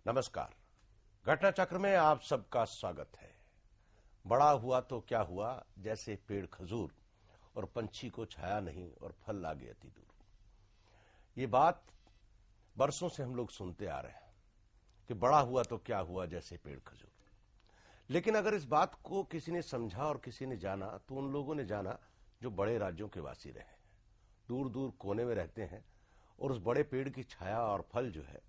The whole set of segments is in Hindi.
नमस्कार। घटना चक्र में आप सबका स्वागत है। बड़ा हुआ तो क्या हुआ, जैसे पेड़ खजूर और पंछी को छाया नहीं और फल लागे अति दूर। ये बात बरसों से हम लोग सुनते आ रहे हैं कि बड़ा हुआ तो क्या हुआ, जैसे पेड़ खजूर। लेकिन अगर इस बात को किसी ने समझा और किसी ने जाना तो उन लोगों ने जाना जो बड़े राज्यों के वासी रहे हैं, दूर दूर कोने में रहते हैं और उस बड़े पेड़ की छाया और फल जो है,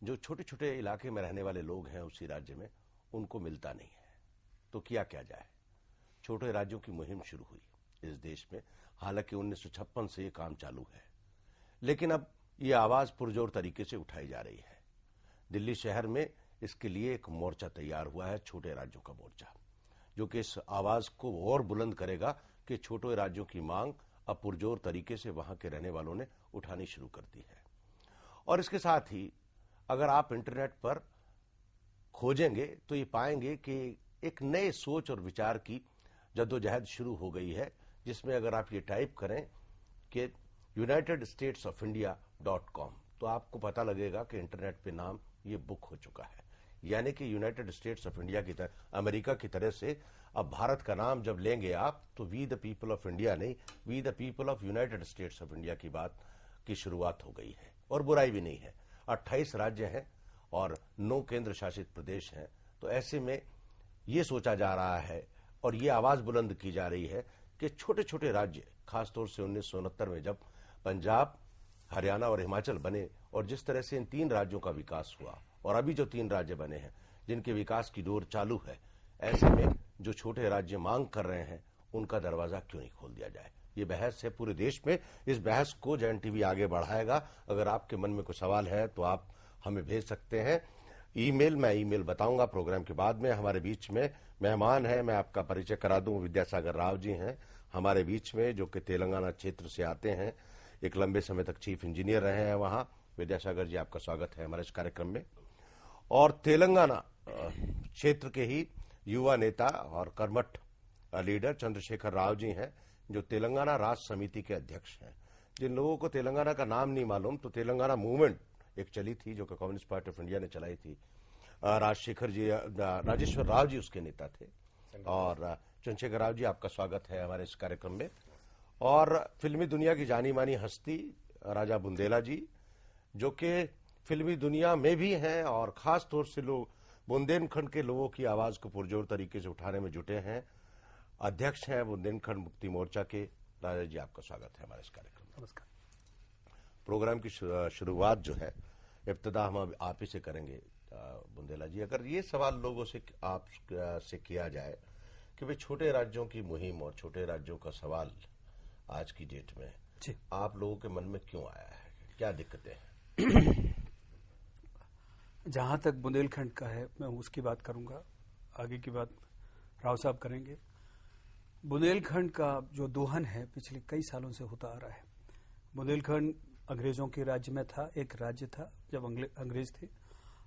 जो छोटे छोटे इलाके में रहने वाले लोग हैं उसी राज्य में, उनको मिलता नहीं है। तो किया क्या जाए? छोटे राज्यों की मुहिम शुरू हुई इस देश में। हालांकि 1956 से ये काम चालू है, लेकिन अब ये आवाज पुरजोर तरीके से उठाई जा रही है। दिल्ली शहर में इसके लिए एक मोर्चा तैयार हुआ है, छोटे राज्यों का मोर्चा, जो कि इस आवाज को और बुलंद करेगा कि छोटे राज्यों की मांग अब पुरजोर तरीके से वहां के रहने वालों ने उठानी शुरू कर दी है। और इसके साथ ही अगर आप इंटरनेट पर खोजेंगे तो ये पाएंगे कि एक नए सोच और विचार की जद्दोजहद शुरू हो गई है, जिसमें अगर आप ये टाइप करें कि unitedstatesofIndia.com तो आपको पता लगेगा कि इंटरनेट पे नाम ये बुक हो चुका है। यानी कि यूनाइटेड स्टेट्स ऑफ इंडिया की तरह, अमेरिका की तरह से अब भारत का नाम जब लेंगे आप तो we the people of India नहीं, we the people of United States of India की बात की शुरुआत हो गई है। और बुराई भी नहीं है। 28 राज्य हैं और 9 केंद्र शासित प्रदेश हैं। तो ऐसे में ये सोचा जा रहा है और ये आवाज बुलंद की जा रही है कि छोटे छोटे राज्य, खासतौर से 1969 में जब पंजाब, हरियाणा और हिमाचल बने और जिस तरह से इन 3 राज्यों का विकास हुआ और अभी जो 3 राज्य बने हैं जिनके विकास की डोर चालू है, ऐसे में जो छोटे राज्य मांग कर रहे हैं उनका दरवाजा क्यों नहीं खोल दिया जाए? ये बहस है पूरे देश में। इस बहस को जैन टीवी आगे बढ़ाएगा। अगर आपके मन में कोई सवाल है तो आप हमें भेज सकते हैं ईमेल। मैं ईमेल बताऊंगा प्रोग्राम के बाद में। हमारे बीच में मेहमान है, मैं आपका परिचय करा दूं, विद्यासागर राव जी हैं हमारे बीच में, जो कि तेलंगाना क्षेत्र से आते हैं, एक लंबे समय तक चीफ इंजीनियर रहे हैं वहां। विद्यासागर जी, आपका स्वागत है हमारे इस कार्यक्रम में। और तेलंगाना क्षेत्र के ही युवा नेता और कर्मठ लीडर चंद्रशेखर राव जी हैं, जो तेलंगाना राष्ट्र समिति के अध्यक्ष हैं। जिन लोगों को तेलंगाना का नाम नहीं मालूम, तो तेलंगाना मूवमेंट एक चली थी जो कि कम्युनिस्ट पार्टी ऑफ इंडिया ने चलाई थी। राजेश्वर राव जी उसके नेता थे। और चंद्रशेखर राव जी, आपका स्वागत है हमारे इस कार्यक्रम में। और फिल्मी दुनिया की जानी मानी हस्ती राजा बुंदेला जी, जो कि फिल्मी दुनिया में भी हैं और खास तौर से लोग बुंदेलखंड के लोगों की आवाज को पुरजोर तरीके से उठाने में जुटे हैं। अध्यक्ष हैं बुंदेलखंड मुक्ति मोर्चा के। राजा जी, आपका स्वागत है हमारे इस कार्यक्रम में। नमस्कार। प्रोग्राम की शुरुआत जो है, इब्तिदा हम आप ही से करेंगे। बुंदेला जी, अगर ये सवाल लोगों से आप से किया जाए कि भाई छोटे राज्यों की मुहिम और छोटे राज्यों का सवाल आज की डेट में आप लोगों के मन में क्यों आया है, क्या दिक्कतें हैं? जहां तक बुंदेलखंड का है, मैं उसकी बात करूंगा, आगे की बात राव साहब करेंगे। बुंदेलखंड का जो दोहन है पिछले कई सालों से होता आ रहा है। बुंदेलखंड अंग्रेजों के राज्य में था, एक राज्य था जब अंग्रेज थे।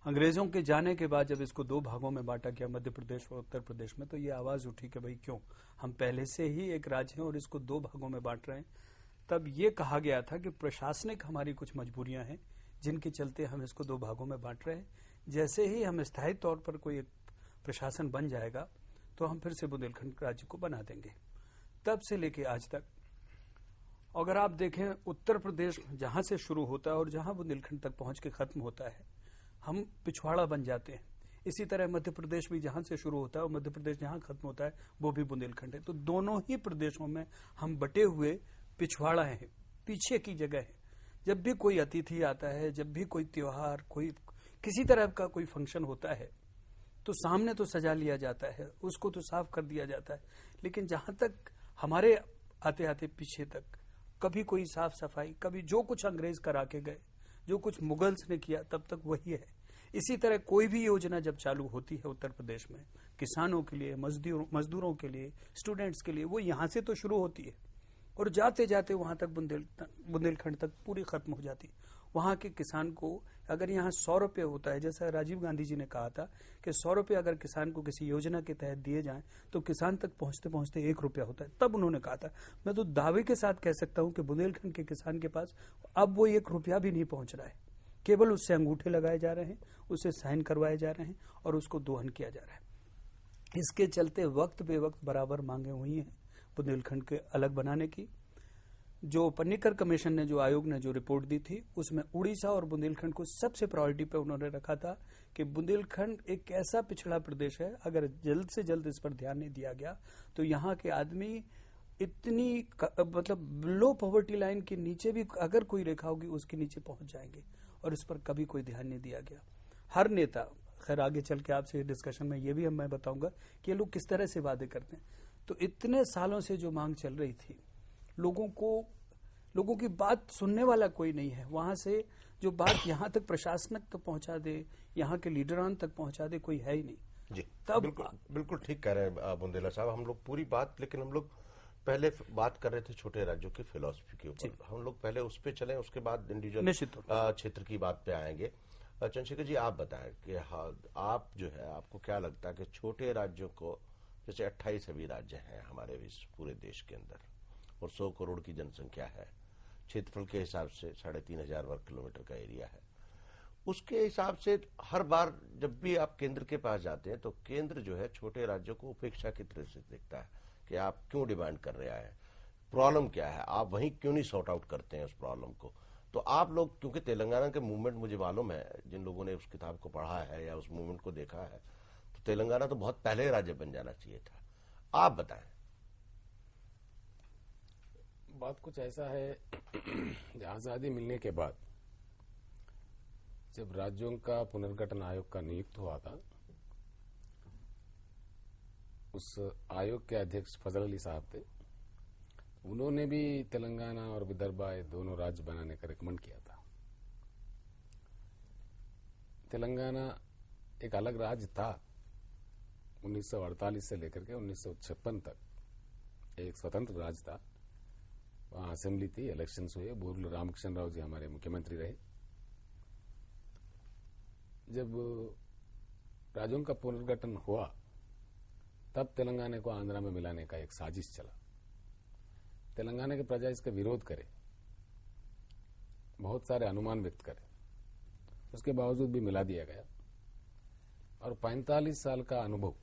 अंग्रेजों के जाने के बाद जब इसको 2 भागों में बांटा गया, मध्य प्रदेश और उत्तर प्रदेश में, तो ये आवाज उठी कि भाई क्यों, हम पहले से ही एक राज्य हैं और इसको 2 भागों में बांट रहे हैं। तब ये कहा गया था कि प्रशासनिक हमारी कुछ मजबूरियां हैं जिनके चलते हम इसको 2 भागों में बांट रहे हैं। जैसे ही हम स्थायी तौर पर कोई एक प्रशासन बन जाएगा तो हम फिर से बुंदेलखंड राज्य को बना देंगे। तब से लेके आज तक अगर आप देखें, उत्तर प्रदेश जहां से शुरू होता है और जहां बुंदेलखंड तक पहुंच के खत्म होता है, हम पिछवाड़ा बन जाते हैं। इसी तरह मध्य प्रदेश भी जहां से शुरू होता है और मध्य प्रदेश जहां खत्म होता है वो भी बुंदेलखंड है। तो दोनों ही प्रदेशों में हम बटे हुए पिछवाड़ा है, पीछे की जगह है। जब भी कोई अतिथि आता है, जब भी कोई त्योहार, कोई किसी तरह का कोई फंक्शन होता है, तो सामने तो सजा लिया जाता है, उसको तो साफ कर दिया जाता है, लेकिन जहां तक हमारे आते आते पीछे तक कभी कोई साफ सफाई, कभी जो कुछ अंग्रेज करा के गए, जो कुछ मुगल्स ने किया, तब तक वही है। इसी तरह कोई भी योजना जब चालू होती है उत्तर प्रदेश में, किसानों के लिए, मजदूरों के लिए, स्टूडेंट्स के लिए, वो यहां से तो शुरू होती है और जाते जाते वहां तक बुंदेलखंड तक पूरी खत्म हो जाती है। वहां के किसान को अगर यहाँ 100 रुपये होता है, जैसा राजीव गांधी जी ने कहा था कि 100 रुपये अगर किसान को किसी योजना के तहत दिए जाएं तो किसान तक पहुंचते पहुंचते 1 रुपया होता है। तब उन्होंने कहा था, मैं तो दावे के साथ कह सकता हूं कि बुंदेलखंड के किसान के पास अब वो 1 रुपया भी नहीं पहुंच रहा है, केवल उससे अंगूठे लगाए जा रहे हैं, उससे साइन करवाए जा रहे हैं और उसको दोहन किया जा रहा है। इसके चलते वक्त बेवक्त बराबर मांगे हुई हैं बुंदेलखंड के अलग बनाने की। जो पन्नीकर कमीशन ने, जो आयोग ने जो रिपोर्ट दी थी, उसमें उड़ीसा और बुंदेलखंड को सबसे प्रायोरिटी पे उन्होंने रखा था कि बुंदेलखंड एक ऐसा पिछड़ा प्रदेश है, अगर जल्द से जल्द इस पर ध्यान नहीं दिया गया तो यहाँ के आदमी इतनी मतलब लो पॉवर्टी लाइन के नीचे भी अगर कोई रेखा होगी उसके नीचे पहुंच जाएंगे, और इस पर कभी कोई ध्यान नहीं दिया गया। हर नेता, खैर आगे चल के आपसे डिस्कशन में ये भी मैं बताऊंगा कि ये लोग किस तरह से वादे करते हैं। तो इतने सालों से जो मांग चल रही थी, लोगों की बात सुनने वाला कोई नहीं है। वहां से जो बात यहाँ तक प्रशासनिक तक पहुंचा दे, यहाँ के लीडरान तक पहुंचा दे, कोई है ही नहीं। जी, तब बिल्कुल ठीक कह रहे हैं बुंदेला साहब। हम लोग पूरी बात, लेकिन हम लोग पहले बात कर रहे थे छोटे राज्यों की फिलॉसफी के ऊपर, हम लोग पहले उस पे चलें, उसके बाद इंडिविजुअल क्षेत्र की बात पे आएंगे। चंद्रशेखर जी, आप बताएं कि हाँ, आप जो है, आपको क्या लगता है कि छोटे राज्यों को, जैसे 28 अभी राज्य हैं हमारे इस पूरे देश के अंदर और 100 करोड़ की जनसंख्या है, क्षेत्रफल के हिसाब से 3,500 वर्ग किलोमीटर का एरिया है, उसके हिसाब से हर बार जब भी आप केंद्र के पास जाते हैं तो केंद्र जो है छोटे राज्यों को उपेक्षा की तरह से देखता है कि आप क्यों डिमांड कर रहे हैं, प्रॉब्लम क्या है, आप वहीं क्यों नहीं सॉर्ट आउट करते हैं उस प्रॉब्लम को। तो आप लोग, क्योंकि तेलंगाना के मूवमेंट मुझे मालूम है, जिन लोगों ने उस किताब को पढ़ा है या उस मूवमेंट को देखा है, तो तेलंगाना तो बहुत पहले राज्य बन जाना चाहिए था। आप बताएं। बात कुछ ऐसा है, आजादी मिलने के बाद जब राज्यों का पुनर्गठन आयोग का नियुक्त हुआ था, उस आयोग के अध्यक्ष फजल अली साहब थे, उन्होंने भी तेलंगाना और विदर्भा दोनों राज्य बनाने का रिकमेंड किया था। तेलंगाना एक अलग राज्य था 1948 से लेकर के 1956 तक एक स्वतंत्र राज्य था। वहां असेंबली थी, इलेक्शंस हुए, बोरलू रामकृष्ण राव जी हमारे मुख्यमंत्री रहे। जब राज्यों का पुनर्गठन हुआ तब तेलंगाना को आंध्रा में मिलाने का एक साजिश चला। तेलंगाना की प्रजा इसका विरोध करे, बहुत सारे अनुमान व्यक्त करे, उसके बावजूद भी मिला दिया गया। और 45 साल का अनुभव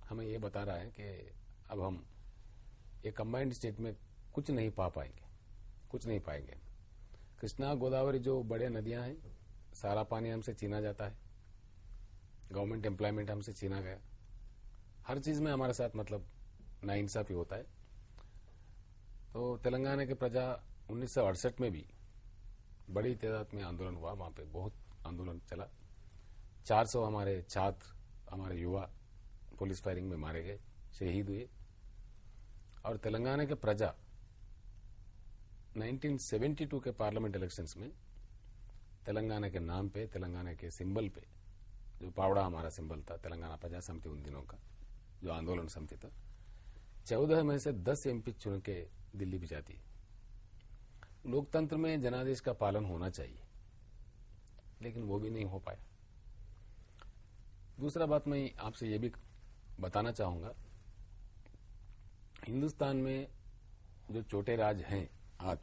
हमें ये बता रहा है कि अब हम एक कंबाइंड स्टेट में कुछ नहीं पाएंगे। कृष्णा गोदावरी जो बड़े नदियां हैं, सारा पानी हमसे छीना जाता है, गवर्नमेंट एम्प्लॉयमेंट हमसे छीना गया, हर चीज में हमारे साथ मतलब नाइंसाफी होता है। तो तेलंगाना की प्रजा 1968 में भी बड़ी तादाद में आंदोलन हुआ, वहां पे बहुत आंदोलन चला। 400 हमारे छात्र, हमारे युवा पुलिस फायरिंग में मारे गए, शहीद हुए। और तेलंगाना के प्रजा 1972 के पार्लियामेंट इलेक्शंस में तेलंगाना के नाम पे, तेलंगाना के सिंबल पे, जो पावड़ा हमारा सिंबल था, तेलंगाना प्रजा समिति उन दिनों का जो आंदोलन समिति था, 14 में से 10 एमपी चुन के दिल्ली भिजाती है। लोकतंत्र में जनादेश का पालन होना चाहिए, लेकिन वो भी नहीं हो पाया। दूसरा बात मैं आपसे ये भी बताना चाहूंगा, हिंदुस्तान में जो छोटे राज्य हैं आज,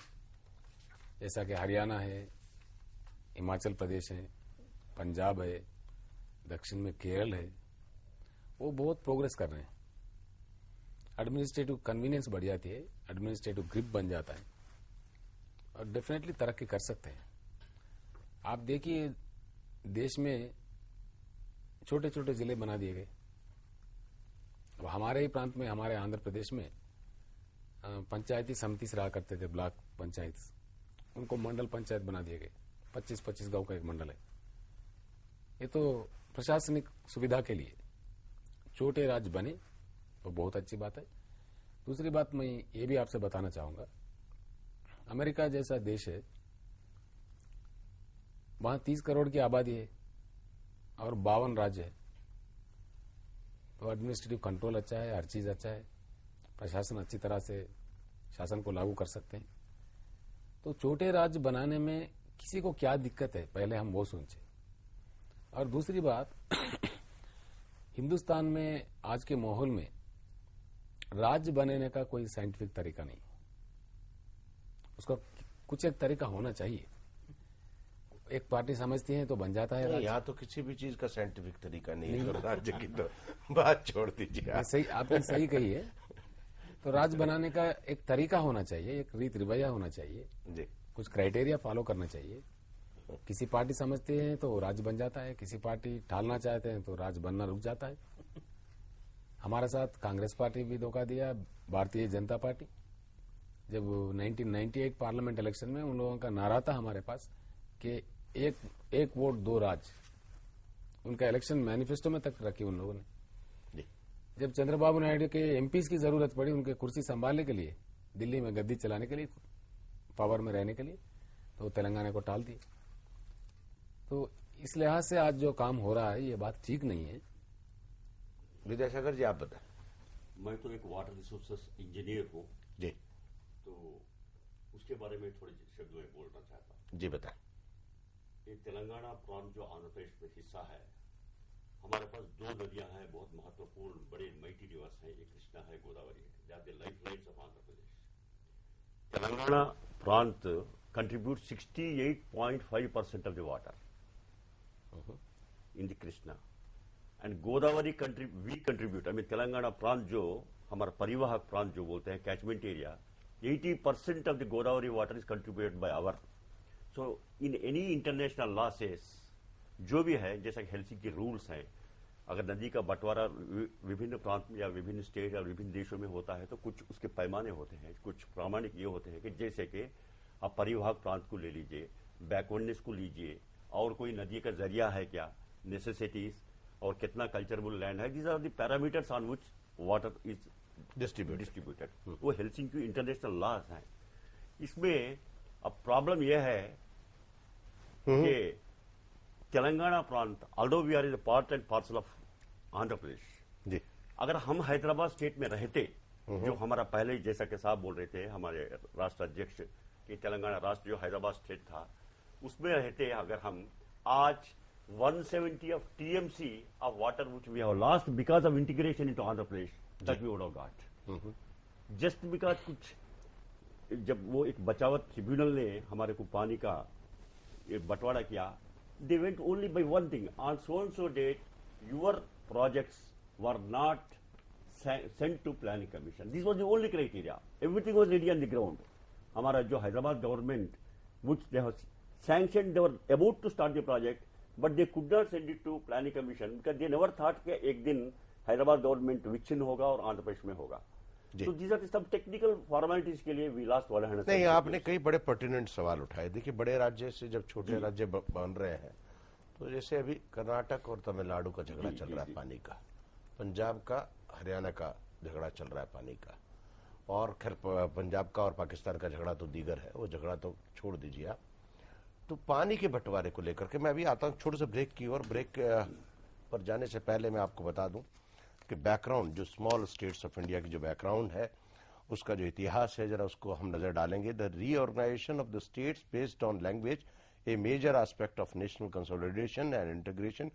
जैसा कि हरियाणा है, हिमाचल प्रदेश है, पंजाब है, दक्षिण में केरल है, वो बहुत प्रोग्रेस कर रहे हैं। एडमिनिस्ट्रेटिव कन्वीनियंस बढ़ जाती है, एडमिनिस्ट्रेटिव ग्रिप बन जाता है और डेफिनेटली तरक्की कर सकते हैं। आप देखिए, देश में छोटे छोटे जिले बना दिए गए। अब हमारे ही प्रांत में, हमारे आंध्र प्रदेश में पंचायती समिति से रहा करते थे, ब्लॉक पंचायत, उनको मंडल पंचायत बना दिए गए। 25-25 गांव का एक मंडल है। ये तो प्रशासनिक सुविधा के लिए छोटे राज्य बने तो बहुत अच्छी बात है। दूसरी बात मैं ये भी आपसे बताना चाहूंगा, अमेरिका जैसा देश है, वहां 30 करोड़ की आबादी है और 52 राज्य है, तो एडमिनिस्ट्रेटिव कंट्रोल अच्छा है, हर चीज अच्छा है, प्रशासन अच्छी तरह से शासन को लागू कर सकते हैं। तो छोटे राज्य बनाने में किसी को क्या दिक्कत है, पहले हम वो सोचें। और दूसरी बात, हिंदुस्तान में आज के माहौल में राज्य बनाने का कोई साइंटिफिक तरीका नहीं, उसका कुछ एक तरीका होना चाहिए। एक पार्टी समझती है तो बन जाता है नहीं, राज्य। यहाँ तो किसी भी चीज का साइंटिफिक तरीका नहीं है, तो राज्य की तो बात छोड़ दीजिए आप। सही, आपने सही कही है। तो राज्य बनाने का एक तरीका होना चाहिए, एक रीत रिवैया होना चाहिए, जी कुछ क्राइटेरिया फॉलो करना चाहिए। किसी पार्टी समझते हैं तो राज्य बन जाता है, किसी पार्टी टालना चाहते हैं तो राज्य बनना रुक जाता है। हमारे साथ कांग्रेस पार्टी भी धोखा दिया, भारतीय जनता पार्टी। जब 1998 पार्लियामेंट इलेक्शन में उन लोगों का नारा था हमारे पास कि एक वोट दो राज्य, उनका इलेक्शन मैनिफेस्टो में तक रखी उन लोगों ने। जी जब चंद्रबाबू नायडू के एमपीज की जरूरत पड़ी उनके कुर्सी संभालने के लिए, दिल्ली में गद्दी चलाने के लिए, पावर में रहने के लिए, तो तेलंगाना को टाल दिए। तो इस लिहाज से आज जो काम हो रहा है ये बात ठीक नहीं है। विद्यासागर जी आप बताएं। मैं तो एक वाटर रिसोर्सेस इंजीनियर हूँ, जी तो उसके बारे में थोड़े शब्दों में बोलना चाहता हूँ। जी बताएं। ये तेलंगाना प्रांत जो आंध्र प्रदेश में हिस्सा है, हमारे पास दो नदियां हैं बहुत महत्वपूर्ण, बड़े माइटी रिवर्स हैं, एक कृष्णा है, गोदावरी है, they are the life lines of Andhra Pradesh. Telangana प्रांत contributes 68.5% of the water in the Krishna, and Godavari we contribute. I mean Telangana प्रांत जो हमारा परिवाहक प्रांत जो बोलते हैं, catchment area, 80% of the Godavari water is contributed by our. So in any international law says, जो भी है, जैसा कि हेल्सिंकी रूल्स हैं, अगर नदी का बंटवारा विभिन्न प्रांत या विभिन्न स्टेट या विभिन्न देशों में होता है तो कुछ उसके पैमाने होते हैं, कुछ प्रामाणिक ये होते हैं कि जैसे कि आप परिवाहक प्रांत को ले लीजिए, बैकवर्डनेस को लीजिए, और कोई नदी का जरिया है क्या, नेसेसिटीज, और कितना कल्चरेबल लैंड है, these are the parameters on which water is distributed. वो हेल्सिंकी इंटरनेशनल लॉज हैं। इसमें अब प्रॉब्लम यह है कि तेलंगाना प्रांत, although we are is a part and parcel of Andhra Pradesh, जी अगर हम हैदराबाद स्टेट में रहते, जो हमारा पहले जैसा कि साहब बोल रहे थे, हमारे राष्ट्र अध्यक्ष, कि तेलंगाना राष्ट्र जो हैदराबाद स्टेट था उसमें रहते, अगर हम आज 170 of TMC of water which we have lost because of integration into Andhra Pradesh, that we would have got. Just because कुछ जब वो एक बचावत ट्रिब्यूनल ने हमारे को पानी का बंटवारा किया, they went only by one thing, on so and so date your projects were not sent to planning commission. This was the only criteria. Everything was ready on the ground. हमारा जो Hyderabad government, which they have sanctioned, they were about to start the project, but they could not send it to planning commission because they never thought कि एक दिन हैदराबाद गवर्नमेंट विच्छिन्न होगा और आंध्र प्रदेश में होगा। तो these are some technical formalities के लिए we lost 100. नहीं, आपने कई बड़े पर्टिनेंट सवाल उठाए। देखिए, बड़े राज्य से जब छोटे राज्य बन रहे हैं, तो जैसे अभी कर्नाटक और तमिलनाडु का झगड़ा चल रहा है पानी का, पंजाब का, हरियाणा का झगड़ा चल रहा है पानी का, और खैर पंजाब का और पाकिस्तान का झगड़ा तो दीगर है, वो झगड़ा तो छोड़ दीजिए आप। तो पानी के बंटवारे को लेकर के मैं अभी आता हूँ छोटे से ब्रेक की ओर। ब्रेक पर जाने से पहले मैं आपको बता दूं कि बैकग्राउंड, जो स्मॉल स्टेट्स ऑफ इंडिया की जो बैकग्राउंड है, उसका जो इतिहास है, जरा उसको हम नजर डालेंगे। The reorganisation of the states based on language, a major aspect of national consolidation and integration,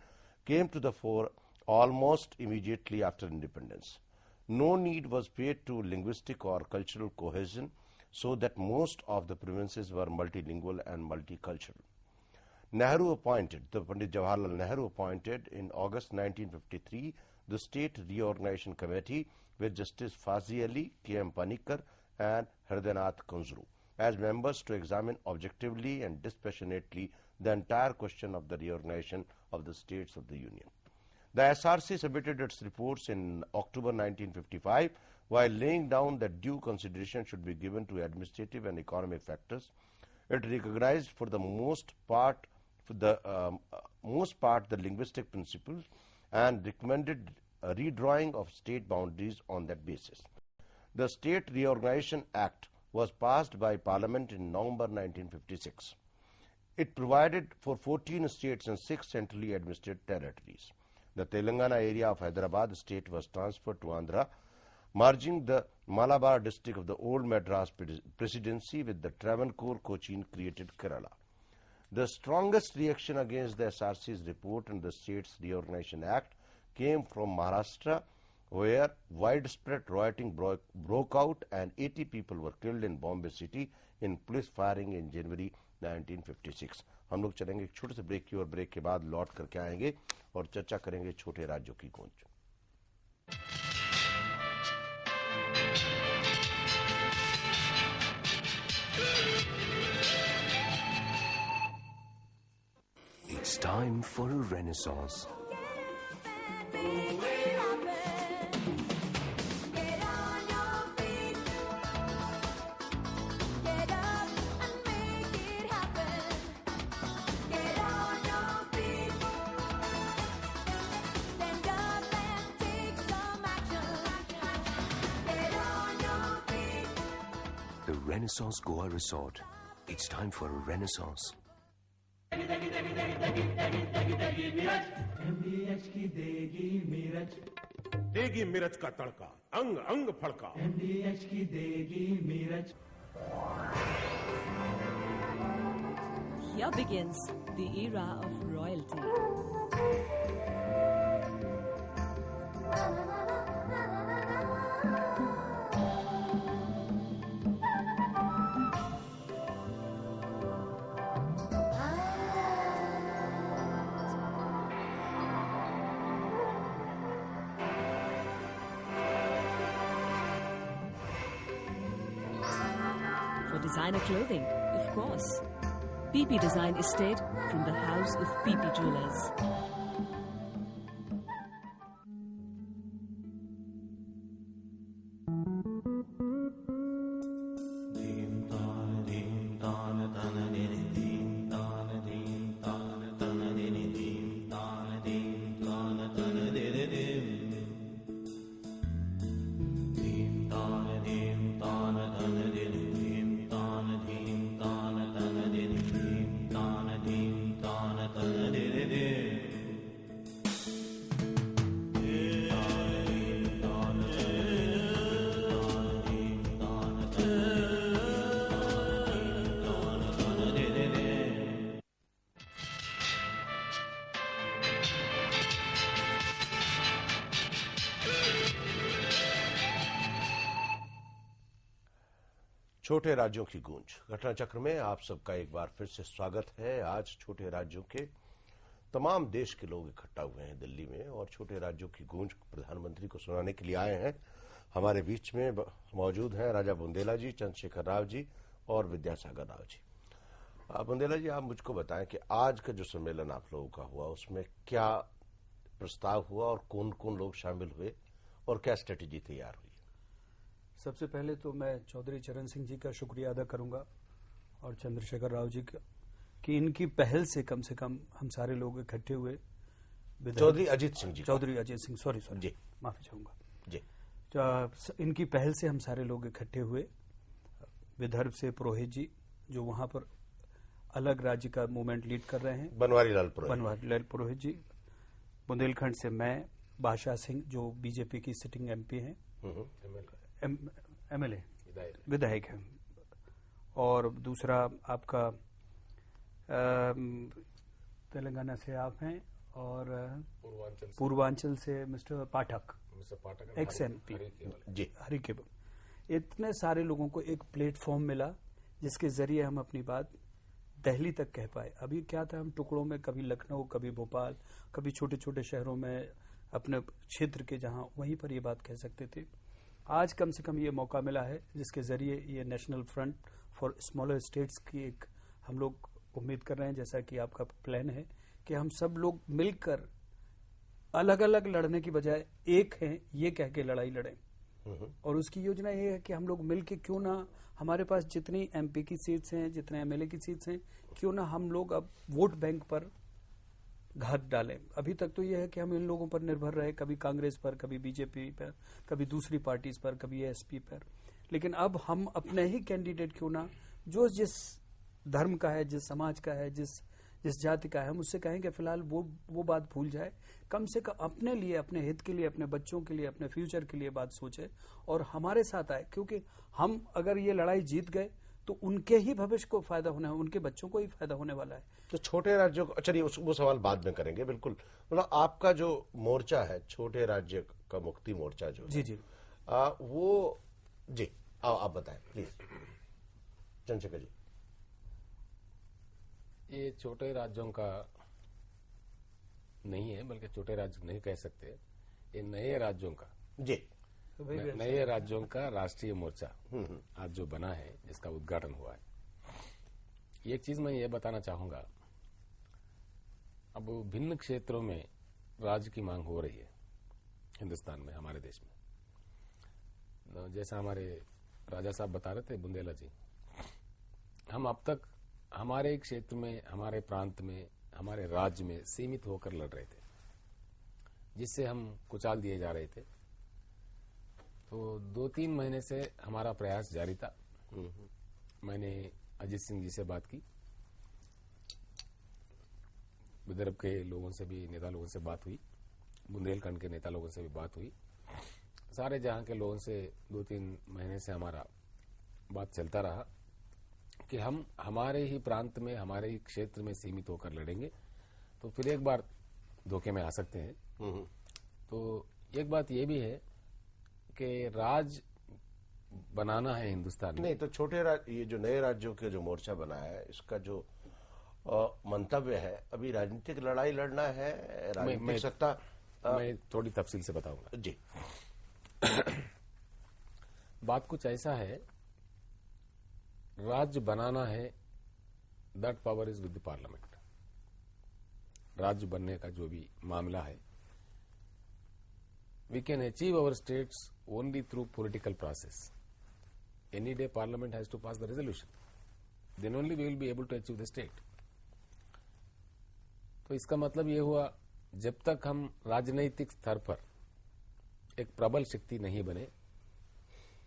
came to the fore almost immediately after independence. No need was paid to linguistic or cultural cohesion, so that most of the provinces were multilingual and multicultural. Nehru appointed, the Pandit Jawaharlal Nehru appointed in August 1953 the State Reorganization Committee with Justice Fazi Ali, K.M. Panikkar and Hridaynath Kunzru as members to examine objectively and dispassionately the entire question of the reorganization of the states of the Union. The SRC submitted its reports in October 1955 while laying down that due consideration should be given to administrative and economic factors. It recognized for the most part the linguistic principles and recommended a redrawing of state boundaries on that basis. The State Reorganization Act was passed by Parliament in November 1956. It provided for 14 states and 6 centrally administered territories. The Telangana area of Hyderabad state was transferred to Andhra, merging the Malabar district of the old Madras presidency with the Travancore Cochin created Kerala. The strongest reaction against the SRC's report and the States Reorganization Act came from Maharashtra, where widespread rioting broke out and 80 people were killed in Bombay city in police firing in January 1956। हम लोग चलेंगे एक छोटे से ब्रेक की और ब्रेक के बाद लौट करके आएंगे और चर्चा करेंगे छोटे राज्यों की गूंज। It's time for a renaissance. The Renaissance Goa Resort. It's time for a renaissance. MDH की देगी मिर्च, देगी मिर्च का तड़का, अंग अंग फड़का। MDH की देगी मिर्च। Here begins the era of royalty. For designer clothing, of course. PP Design Estate from the house of PP Jewelers. छोटे राज्यों की गूंज घटना चक्र में आप सबका एक बार फिर से स्वागत है। आज छोटे राज्यों के तमाम देश के लोग इकट्ठा हुए हैं दिल्ली में और छोटे राज्यों की गूंज प्रधानमंत्री को सुनाने के लिए आए हैं। हमारे बीच में मौजूद हैं राजा बुंदेला जी, चंद्रशेखर राव जी और विद्यासागर राव जी। बुंदेला जी, आप मुझको बताएं कि आज का जो सम्मेलन आप लोगों का हुआ उसमें क्या प्रस्ताव हुआ और कौन कौन लोग शामिल हुए और क्या स्ट्रेटेजी तैयार हुई? सबसे पहले तो मैं चौधरी चरण सिंह जी का शुक्रिया अदा करूंगा और चंद्रशेखर राव जी का कि इनकी पहल से कम हम सारे लोग इकट्ठे हुए। चौधरी अजीत सिंह जी, चौधरी अजीत सिंह, सॉरी जी, माफी चाहूंगा जी। इनकी पहल से हम सारे लोग इकट्ठे हुए। विदर्भ से पुरोहित जी जो वहां पर अलग राज्य का मूवमेंट लीड कर रहे हैं, बनवारी लाल पुरोहित जी। बुंदेलखंड से मैं, बादशाह सिंह जो बीजेपी की सिटिंग एमपी हैं, एमएलए विधायक है, और दूसरा आपका तेलंगाना से आप हैं और पूर्वांचल से मिस्टर पाठक एक्स एमपी जी, हरिकेबल। इतने सारे लोगों को एक प्लेटफॉर्म मिला जिसके जरिए हम अपनी बात दिल्ली तक कह पाए। अभी क्या था, हम टुकड़ों में कभी लखनऊ, कभी भोपाल, कभी छोटे छोटे शहरों में अपने क्षेत्र के जहां वहीं पर ये बात कह सकते थे। आज कम से कम ये मौका मिला है जिसके जरिए ये national front for smaller states की एक हम लोग उम्मीद कर रहे हैं, जैसा कि आपका प्लान है कि हम सब लोग मिलकर अलग अलग लड़ने की बजाय एक हैं ये कह के लड़ाई लड़ें। और उसकी योजना ये है कि हम लोग मिलके क्यों ना, हमारे पास जितनी एमपी की सीट्स हैं, जितने एमएलए की सीट्स हैं, क्यों ना हम लोग अब वोट बैंक पर घात डालें। अभी तक तो यह है कि हम इन लोगों पर निर्भर रहे, कभी कांग्रेस पर, कभी बीजेपी पर, कभी दूसरी पार्टीज पर, कभी एसपी पर। लेकिन अब हम अपने ही कैंडिडेट क्यों ना, जो जिस धर्म का है, जिस समाज का है, जिस जाति का है, हम उससे कहेंगे फिलहाल वो बात भूल जाए, कम से कम अपने लिए, अपने हित के लिए, अपने बच्चों के लिए, अपने फ्यूचर के लिए बात सोचे और हमारे साथ आए। क्योंकि हम अगर ये लड़ाई जीत गए तो उनके ही भविष्य को फायदा होना है, उनके बच्चों को ही फायदा होने वाला है। तो छोटे राज्यों को, चलिए वो सवाल बाद में करेंगे, बिल्कुल। मतलब आपका जो मोर्चा है, छोटे राज्य का मुक्ति मोर्चा जो जी जी, वो जी, आप बताएं प्लीज चंद्रशेखर जी। ये छोटे राज्यों का नहीं है, बल्कि छोटे राज्य नहीं कह सकते, ये नए राज्यों का, जी, तो भाई नए राज्यों का राष्ट्रीय मोर्चा आज जो बना है, जिसका उद्घाटन हुआ है। एक चीज मैं ये बताना चाहूंगा, अब भिन्न क्षेत्रों में राज्य की मांग हो रही है हिंदुस्तान में, हमारे देश में। जैसा हमारे राजा साहब बता रहे थे, बुंदेला जी, हम अब तक हमारे क्षेत्र में, हमारे प्रांत में, हमारे राज्य में सीमित होकर लड़ रहे थे, जिससे हम कुचाल दिए जा रहे थे। तो 2-3 महीने से हमारा प्रयास जारी था। मैंने अजीत सिंह जी से बात की, विदर्भ के लोगों से भी, नेता लोगों से बात हुई, बुंदेलखंड के नेता लोगों से भी बात हुई, सारे जहां के लोगों से 2-3 महीने से हमारा बात चलता रहा कि हम हमारे ही प्रांत में, हमारे ही क्षेत्र में सीमित होकर लड़ेंगे तो फिर एक बार धोखे में आ सकते हैं। तो एक बात ये भी है कि राज बनाना है हिंदुस्तान में। नहीं तो ये जो नए राज्यों के जो मोर्चा बना है, इसका जो मंतव्य है, अभी राजनीतिक लड़ाई लड़ना है, राजनीतिक सत्ता। मैं थोड़ी तफसील से बताऊंगा जी। बात कुछ ऐसा है, राज्य बनाना है, that power is with the parliament. राज्य बनने का जो भी मामला है, we can achieve our states only through political process. Any day parliament has to pass the resolution, then only we will be able to achieve the state. तो इसका मतलब ये हुआ, जब तक हम राजनीतिक स्तर पर एक प्रबल शक्ति नहीं बने,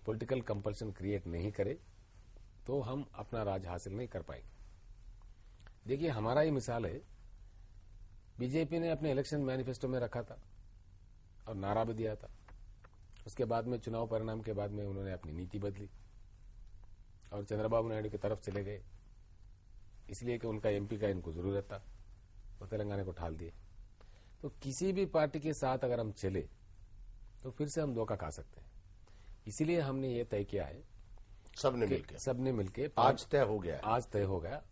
पॉलिटिकल कंपल्शन क्रिएट नहीं करे, तो हम अपना राज हासिल नहीं कर पाएंगे। देखिए, हमारा ही मिसाल है, बीजेपी ने अपने इलेक्शन मैनिफेस्टो में रखा था और नारा भी दिया था। उसके बाद में चुनाव परिणाम के बाद में उन्होंने अपनी नीति बदली और चंद्रबाबू नायडू की तरफ चले गए, इसलिए कि उनका एमपी का इनको जरूरत था, वो तेलंगाना को ठाल दिए। तो किसी भी पार्टी के साथ अगर हम चले तो फिर से हम धोखा खा सकते हैं। इसीलिए हमने ये तय किया है, सबने मिलके आज तय हो गया। आज तय हो गया।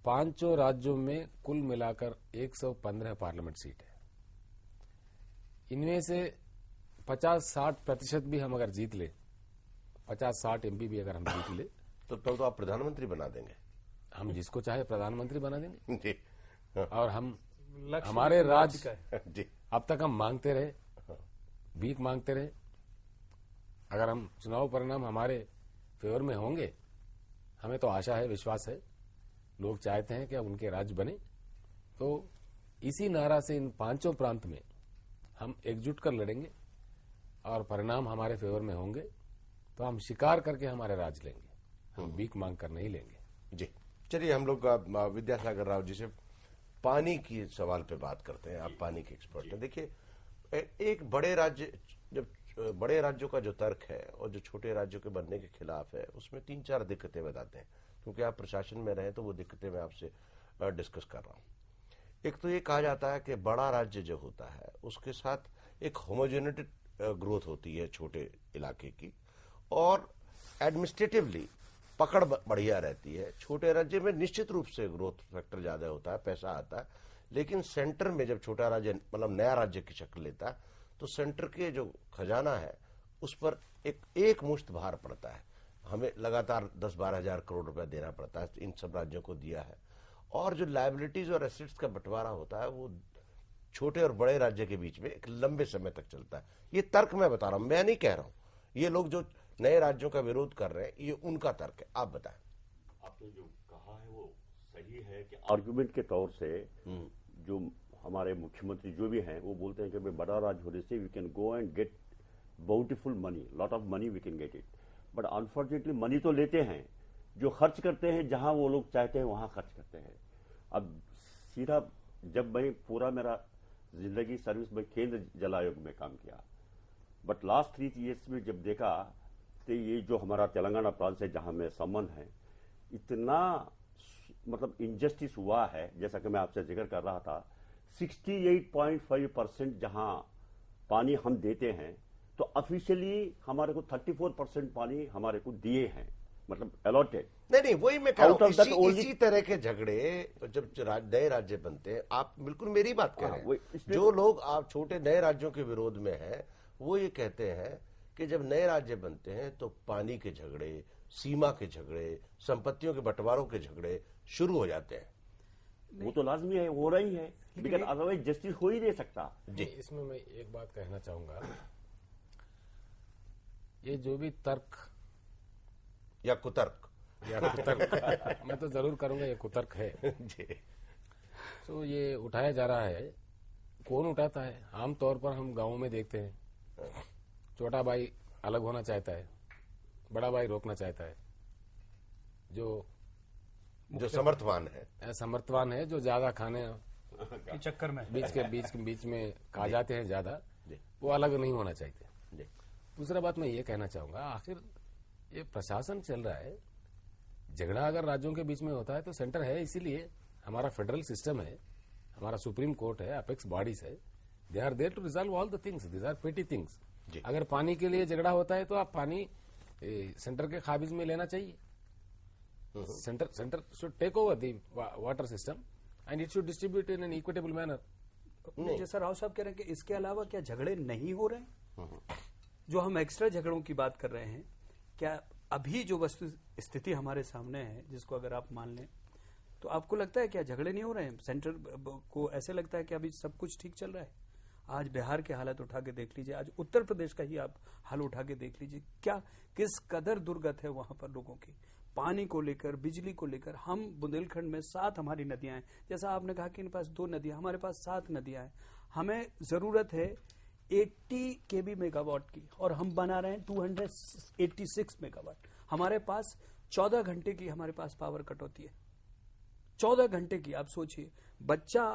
5 राज्यों में कुल मिलाकर 115 पार्लियामेंट सीट है। इनमें से 50-60% भी हम अगर जीत ले, 50-60 एमपी भी अगर हम जीत ले, तो आप प्रधानमंत्री बना देंगे। हम जिसको चाहे प्रधानमंत्री बना देंगे जी। और हम हमारे राज्य का जी। अब तक हम मांगते रहे, भीख मांगते रहे। अगर हम चुनाव परिणाम हमारे फेवर में होंगे, हमें तो आशा है, विश्वास है, लोग चाहते हैं कि उनके राज्य बने, तो इसी नारा से इन 5 प्रांत में हम एकजुट कर लड़ेंगे और परिणाम हमारे फेवर में होंगे तो हम शिकार करके हमारे राज्य लेंगे, हम भीख मांग कर नहीं लेंगे। जी। चलिए, हम लोग विद्यासागर राव जी से पानी की सवाल पे बात करते हैं। आप पानी के एक्सपर्ट हैं। देखिए, एक बड़े राज्य, जब बड़े राज्यों का जो तर्क है और जो छोटे राज्यों के बनने के खिलाफ है, उसमें 3-4 दिक्कतें बताते हैं। क्योंकि आप प्रशासन में रहे तो वो दिक्कतें मैं आपसे डिस्कस कर रहा हूं। एक तो ये कहा जाता है कि बड़ा राज्य जो होता है उसके साथ एक होमोजेनिटी ग्रोथ होती है छोटे इलाके की, और एडमिनिस्ट्रेटिवली पकड़ बढ़िया रहती है। छोटे राज्य में निश्चित रूप से ग्रोथ फैक्टर ज्यादा होता है, पैसा आता है, लेकिन सेंटर में जब छोटा राज्य, मतलब नया राज्य की शक्ल लेता है, तो सेंटर के जो खजाना है उस पर एक मुश्त भार पड़ता है। हमें लगातार 10-12 हजार करोड़ रुपया देना पड़ता है, इन सब राज्यों को दिया है। और जो लायबिलिटीज और एसेट्स का बंटवारा होता है वो छोटे और बड़े राज्य के बीच में एक लंबे समय तक चलता है। ये तर्क मैं बता रहा हूं, मैं नहीं कह रहा हूं। ये लोग जो नए राज्यों का विरोध कर रहे हैं, ये उनका तर्क है। आप बताएं। आपने जो कहा है वो सही है कि आर्गुमेंट के तौर से जो हमारे मुख्यमंत्री जो भी हैं वो बोलते हैं कि भाई बड़ा राज्य होने से we can go and get beautiful money, lot of money we can get it, but unfortunately money तो लेते हैं, जो खर्च करते हैं जहां वो लोग चाहते हैं वहां खर्च करते हैं। अब सीधा, जब मैं पूरा मेरा जिंदगी सर्विस में केंद्र जल आयोग में काम किया, बट लास्ट 3 ईयर्स में जब देखा तो ये जो हमारा तेलंगाना प्रांत से जहां में संबंध है, इतना मतलब इनजस्टिस हुआ है। जैसा कि मैं आपसे जिक्र कर रहा था, 68.5% जहां पानी हम देते हैं, तो ऑफिशियली हमारे को 34% पानी हमारे को दिए हैं। मतलब अलॉटेड। नहीं वही मैं कह रहा Out of that हूँ, only- इसी तरह के झगड़े जब नए राज्य बनते हैं, आप बिल्कुल मेरी बात कह रहे हैं, इसलिए- जो लोग आप छोटे नए राज्यों के विरोध में हैं वो ये कहते हैं कि जब नए राज्य बनते हैं तो पानी के झगड़े, सीमा के झगड़े, संपत्तियों के बंटवारों के झगड़े शुरू हो जाते हैं। वो तो लाजमी है, हो रही है, लेकिन अदरवाइज जस्टिस हो ही नहीं सकता। जी, इसमें मैं एक बात कहना चाहूंगा, ये जो भी तर्क या कुतर्क या कुतर्क मैं तो जरूर करूंगा, ये कुतर्क है जी, तो ये उठाया जा रहा है, कौन उठाता है? आमतौर पर हम गांवों में देखते हैं, छोटा भाई अलग होना चाहता है, बड़ा भाई रोकना चाहता है, जो समर्थवान है, समर्थवान है, जो ज्यादा खाने के चक्कर में बीच में खा जाते हैं ज्यादा, वो अलग नहीं होना चाहते। दूसरा बात मैं ये कहना चाहूंगा, आखिर ये प्रशासन चल रहा है, झगड़ा अगर राज्यों के बीच में होता है तो सेंटर है, इसीलिए हमारा फेडरल सिस्टम है, हमारा सुप्रीम कोर्ट है, अपेक्स बॉडीज है, they are there to resolve all the things, these are petty things. अगर पानी के लिए झगड़ा होता है तो आप पानी सेंटर के काबिज में लेना चाहिए, centre should take over the water system and it should distribute in an equitable manner. जैसा राव साहब कह रहे हैं कि इसके अलावा क्या झगड़े नहीं हो रहे हैं? जो हम एक्स्ट्रा झगड़ों की बात कर रहे हैं, क्या अभी जो वस्तु स्थिति हमारे सामने है, जिसको अगर आप मान लें, तो आपको लगता है क्या झगड़े नहीं हो रहे हैं? सेंटर को ऐसे लगता है कि अभी सब कुछ ठीक चल रहा है? आज बिहार के हालत उठा के देख लीजिए, आज उत्तर प्रदेश का ही आप हाल उठा के देख लीजिए, क्या किस कदर दुर्गत है वहां पर लोगों की, पानी को लेकर, बिजली को लेकर। हम बुंदेलखंड में 7 हमारी नदियां हैं, जैसा आपने कहा कि इन पास 2 नदियां, हमारे पास 7 नदियां हैं। हमें जरूरत है 80 केबी मेगावाट की और हम बना रहे हैं 286 मेगावाट। हमारे पास 14 घंटे की हमारे पास पावर कट होती है, 14 घंटे की। आप सोचिए, बच्चा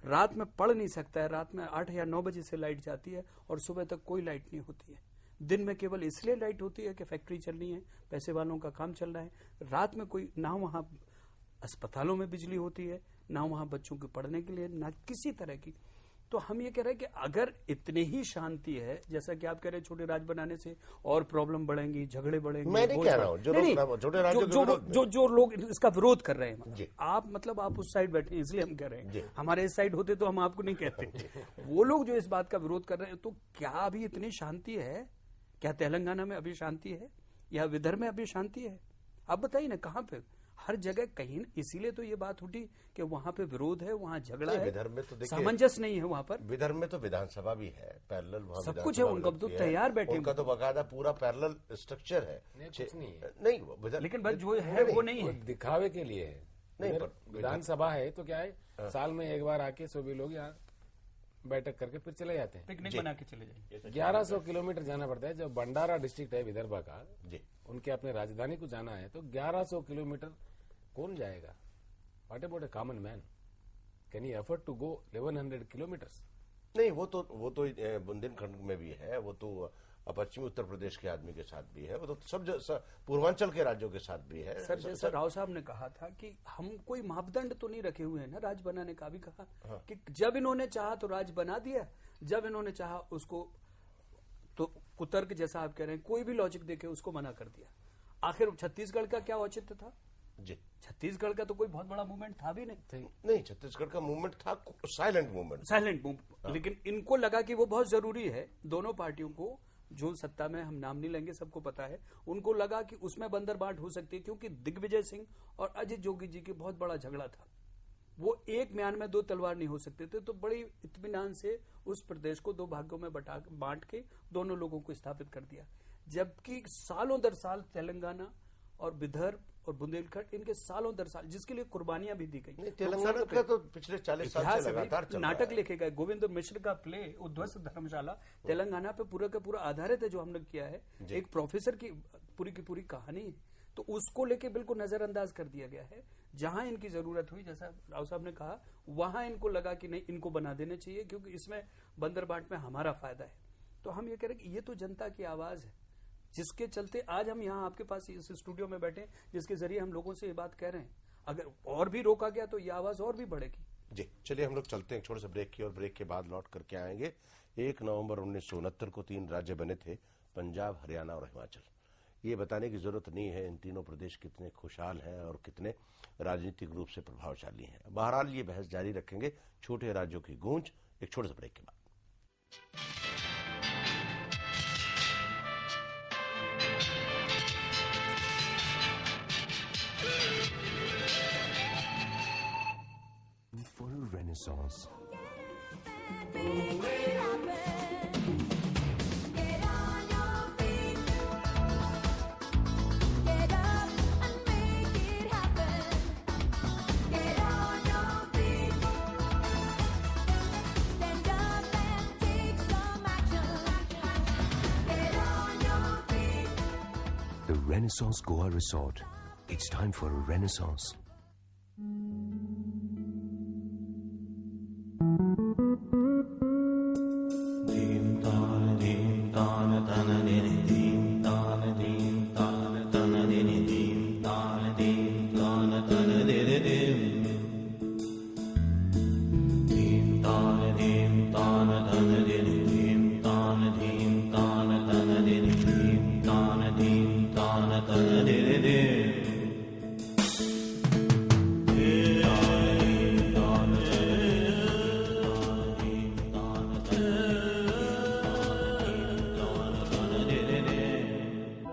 रात में पढ़ नहीं सकता है, रात में 8 या 9 बजे से लाइट जाती है और सुबह तक कोई लाइट नहीं होती है। दिन में केवल इसलिए लाइट होती है कि फैक्ट्री चल रही है, पैसे वालों का काम चल रहा है। रात में कोई ना वहां अस्पतालों में बिजली होती है, ना वहां बच्चों के पढ़ने के लिए, ना किसी तरह की। तो हम ये कह रहे हैं कि अगर इतनी ही शांति है, जैसा कि आप कह रहे हैं छोटे राज्य बनाने से और प्रॉब्लम बढ़ेंगी, झगड़े बढ़ेंगे। मैं नहीं कह रहा हूं, छोटे राज्यों जो लोग इसका विरोध कर रहे हैं, आप मतलब आप उस साइड बैठे हैं इसलिए हम कह रहे हैं, हमारे इस साइड होते तो हम आपको नहीं कहते। वो लोग जो इस बात का विरोध कर रहे हैं, तो क्या अभी इतनी शांति है? क्या तेलंगाना में अभी शांति है या विदर्भ में अभी शांति है? आप बताइए ना, कहां पे? हर जगह कहीं। इसीलिए तो ये बात उठी कि वहां पे विरोध है, वहां झगड़ा है, विदर्भ में तो देखिए सामंजस्य नहीं है वहां पर। विदर्भ में तो विधानसभा भी है, पैरेलल वहां सब कुछ है, उनका तो तैयार बैठे, उनका तो बकायदा पूरा पैरेलल स्ट्रक्चर है। नहीं, लेकिन बस जो है वो नहीं है, दिखावे के लिए है। नहीं, विधानसभा है तो क्या है, साल में एक बार आके सभी लोग यहाँ बैठक करके फिर चले जाते हैं, पिकनिक बना के चले जाएंगे। 1100 किलोमीटर जाना पड़ता है। जब भंडारा डिस्ट्रिक्ट है विदर्भ का, उनके अपने राजधानी को जाना है तो 1100 किलोमीटर कौन जाएगा? What about a common man? Can he afford to go 1100 kilometres? नहीं, वो तो बुंदेलखंड में भी है, वो तो पश्चिमी उत्तर प्रदेश के आदमी के साथ भी है, वो तो सब पूर्वांचल के राज्यों के साथ भी है। सर, जैसा राव साहब ने कहा था कि हम कोई मापदंड तो नहीं रखे हुए हैं ना राज्य बनाने का। भी कहा कि जब इन्होंने चाहा तो राज्य बना दिया, जब इन्होंने चाहा उसको तो कुतर्क, जैसा आप कह रहे हैं, कोई भी लॉजिक देके उसको मना कर दिया। आखिर छत्तीसगढ़ का क्या औचित्य था? जी, छत्तीसगढ़ का तो कोई बहुत बड़ा मूवमेंट था भी नहीं। नहीं, छत्तीसगढ़ का मूवमेंट था साइलेंट मूवमेंट। लेकिन इनको लगा कि वो बहुत जरूरी है। दोनों पार्टियों को, जो सत्ता में, हम नाम नहीं लेंगे, सबको पता है, उनको लगा कि उसमें बंदर बांट हो सकती है, क्योंकि दिग्विजय सिंह और अजित जोगी जी की बहुत बड़ा झगड़ा था। वो एक म्यान में 2 तलवार नहीं हो सकते थे, तो बड़ी इत्मीनान से उस प्रदेश को 2 भागों में बांट के दोनों लोगों को स्थापित कर दिया। जबकि सालों दर साल तेलंगाना और विदर्भ और बुंदेलखंड, इनके सालों दर साल जिसके लिए कुर्बानियां भी दी गई। तेलंगाना का तो पिछले 40 साल से लगातार चल रहा है। नाटक लिखे गए, गोविंद मिश्र का प्ले उध्वस्त धर्मशाला तेलंगाना पे पूरा का पूरा आधारित है, जो हमने किया है। एक प्रोफेसर की पूरी कहानी है, तो उसको लेके बिल्कुल नजरअंदाज कर दिया गया है। जहां इनकी जरूरत हुई, जैसा राव साहब ने कहा, वहां इनको लगा कि नहीं, इनको बना देने चाहिए, क्योंकि इसमें बंदर बांट में हमारा फायदा है। तो हम ये कह रहे हैं कि ये तो जनता की आवाज है, जिसके चलते आज हम यहाँ आपके पास इस स्टूडियो में बैठे, जिसके जरिए हम लोगों से ये बात कह रहे हैं। अगर और भी रोका गया तो ये आवाज और भी बढ़ेगी। जी, चलिए हम लोग चलते हैं छोटे से ब्रेक की, और ब्रेक के बाद लौट करके आएंगे। 1 नवंबर 1969 को 3 राज्य बने थे, पंजाब, हरियाणा और हिमाचल। ये बताने की जरूरत नहीं है इन तीनों प्रदेश कितने खुशहाल हैं और कितने राजनीतिक रूप से प्रभावशाली हैं। बहरहाल ये बहस जारी रखेंगे छोटे राज्यों की गूंज एक छोटे से ब्रेक के बाद। For a renaissance. The Renaissance Goa Resort. It's time for a renaissance.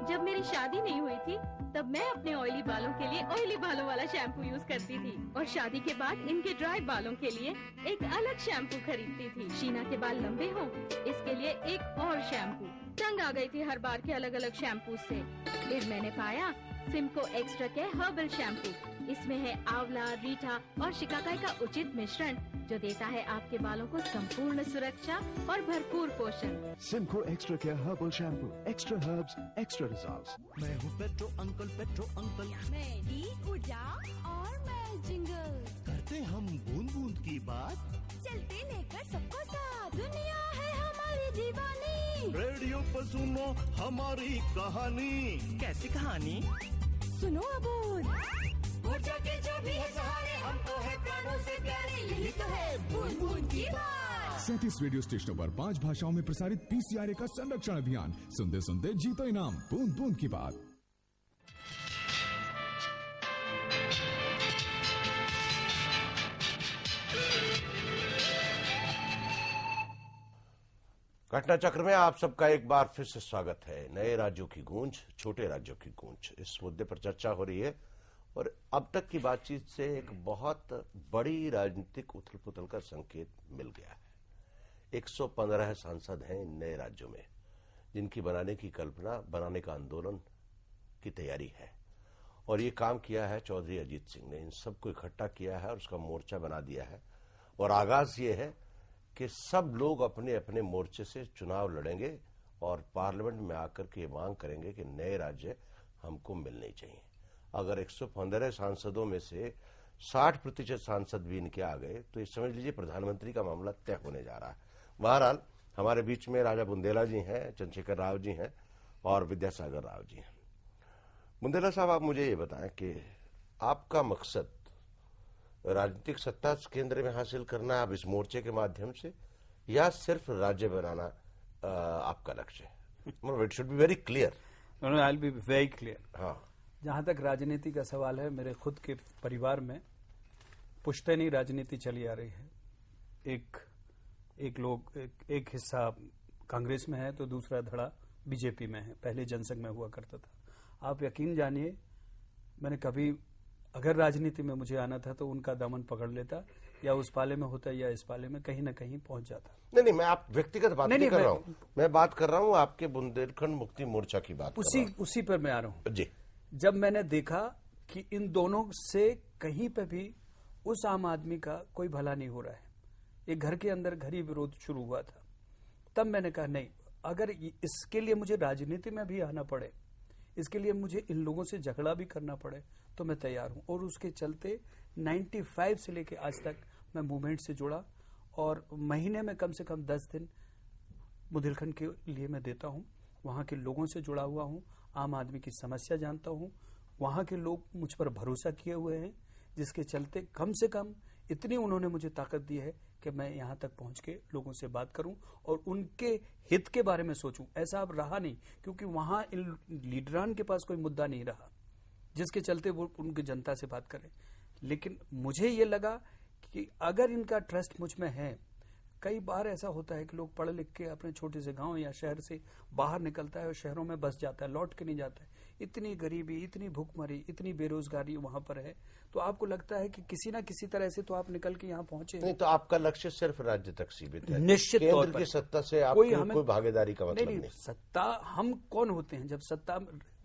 जब मेरी शादी नहीं हुई थी तब मैं अपने ऑयली बालों के लिए ऑयली बालों वाला शैम्पू यूज करती थी और शादी के बाद इनके ड्राई बालों के लिए एक अलग शैम्पू खरीदती थी। शीना के बाल लंबे हो इसके लिए एक और शैम्पू। तंग आ गई थी हर बार के अलग अलग शैम्पू से। फिर मैंने पाया सिम्को एक्स्ट्रा के हर्बल शैम्पू। इसमें है आंवला, रीठा और शिकाकाई का उचित मिश्रण जो देता है आपके बालों को संपूर्ण सुरक्षा और भरपूर पोषण। Simco Extra Care Herbal Shampoo. Extra herbs, extra results. मैं हूँ पेट्रो अंकल, पेट्रो अंकल। मैं डी ऊर्जा और मैं जिंगल। करते हम बूंद बूंद की बात, चलते लेकर सबको साथ। दुनिया है हमारी दीवानी। रेडियो पर सुनो हमारी कहानी। कैसी कहानी? सुनो अबून। ऊर्जा के जो भी है सहारे, हमको है प्राणों से प्यारे, यही तो है बूंद बूंद की बात। 37 रेडियो स्टेशनों पर 5 भाषाओं में प्रसारित पीसीआरए का संरक्षण अभियान। सुनते सुनते जीतो इनाम। बूंद बूंद की बात। घटना चक्र में आप सबका एक बार फिर से स्वागत है। नए राज्यों की गूंज, छोटे राज्यों की गूंज, इस मुद्दे पर चर्चा हो रही है और अब तक की बातचीत से एक बहुत बड़ी राजनीतिक उथल पुथल का संकेत मिल गया है। 115 सांसद हैं इन नए राज्यों में जिनकी बनाने की कल्पना, बनाने का आंदोलन की तैयारी है और ये काम किया है चौधरी अजीत सिंह ने। इन सबको इकट्ठा किया है और उसका मोर्चा बना दिया है और आगाज ये है कि सब लोग अपने अपने मोर्चे से चुनाव लड़ेंगे और पार्लियामेंट में आकर के ये मांग करेंगे कि नए राज्य हमको मिलने चाहिए। अगर 115 सांसदों में से 60% सांसद भी इनके आ गए तो ये समझ लीजिए प्रधानमंत्री का मामला तय होने जा रहा है। बहरहाल हमारे बीच में राजा बुंदेला जी हैं, चंद्रशेखर राव जी हैं और विद्यासागर राव जी हैं। बुंदेला साहब, आप मुझे ये बताएं कि आपका मकसद राजनीतिक सत्ता केंद्र में हासिल करना आप इस मोर्चे के माध्यम से, या सिर्फ राज्य बनाना आपका लक्ष्य है? मतलब it should be very clear. I will be very clear. हाँ, जहां तक राजनीति का सवाल है, मेरे खुद के परिवार में पुश्तैनी राजनीति चली आ रही है। एक हिस्सा कांग्रेस में है तो दूसरा धड़ा बीजेपी में है। पहले जनसंघ में हुआ करता था। आप यकीन जानिए, मैंने कभी अगर राजनीति में मुझे आना था तो उनका दामन पकड़ लेता, या उस पाले में होता या इस पाले में, कहीं ना कहीं पहुंच जाता। नहीं, मैं आप व्यक्तिगत बात नहीं कर रहा हूँ। मैं बात कर रहा हूँ आपके बुंदेलखंड मुक्ति मोर्चा की बात। उसी पर मैं आ रहा हूँ जी। जब मैंने देखा कि इन दोनों से कहीं पे भी उस आम आदमी का कोई भला नहीं हो रहा है, एक घर के अंदर घर ही विरोध शुरू हुआ था, तब मैंने कहा नहीं, अगर इसके लिए मुझे राजनीति में भी आना पड़े, इसके लिए मुझे इन लोगों से झगड़ा भी करना पड़े, तो मैं तैयार हूं। और उसके चलते 95 से लेके आज तक मैं मूवमेंट से जुड़ा और महीने में कम से कम 10 दिन बुंदेलखंड के लिए मैं देता हूं। वहां के लोगों से जुड़ा हुआ हूं, आम आदमी की समस्या जानता हूं। वहां के लोग मुझ पर भरोसा किए हुए हैं, जिसके चलते कम से कम इतनी उन्होंने मुझे ताकत दी है कि मैं यहां तक पहुंच के लोगों से बात करूं और उनके हित के बारे में सोचूं। ऐसा अब रहा नहीं, क्योंकि वहां इन लीडरान के पास कोई मुद्दा नहीं रहा जिसके चलते वो उनकी जनता से बात करें। लेकिन मुझे ये लगा कि अगर इनका ट्रस्ट मुझ में है, कई बार ऐसा होता है कि लोग पढ़ लिख के अपने छोटे से गांव या शहर से बाहर निकलता है और शहरों में बस जाता है, लौट के नहीं जाता है। इतनी गरीबी, इतनी भूखमरी, इतनी बेरोजगारी वहां पर है, तो आपको लगता है कि किसी ना किसी तरह से तो आप निकल के यहाँ पहुंचे। नहीं, तो आपका लक्ष्य सिर्फ राज्य तक सीमित है। निश्चित तौर पर केंद्र की सत्ता से आपको कोई भागीदारी का मतलब नहीं। सत्ता हम कौन होते हैं?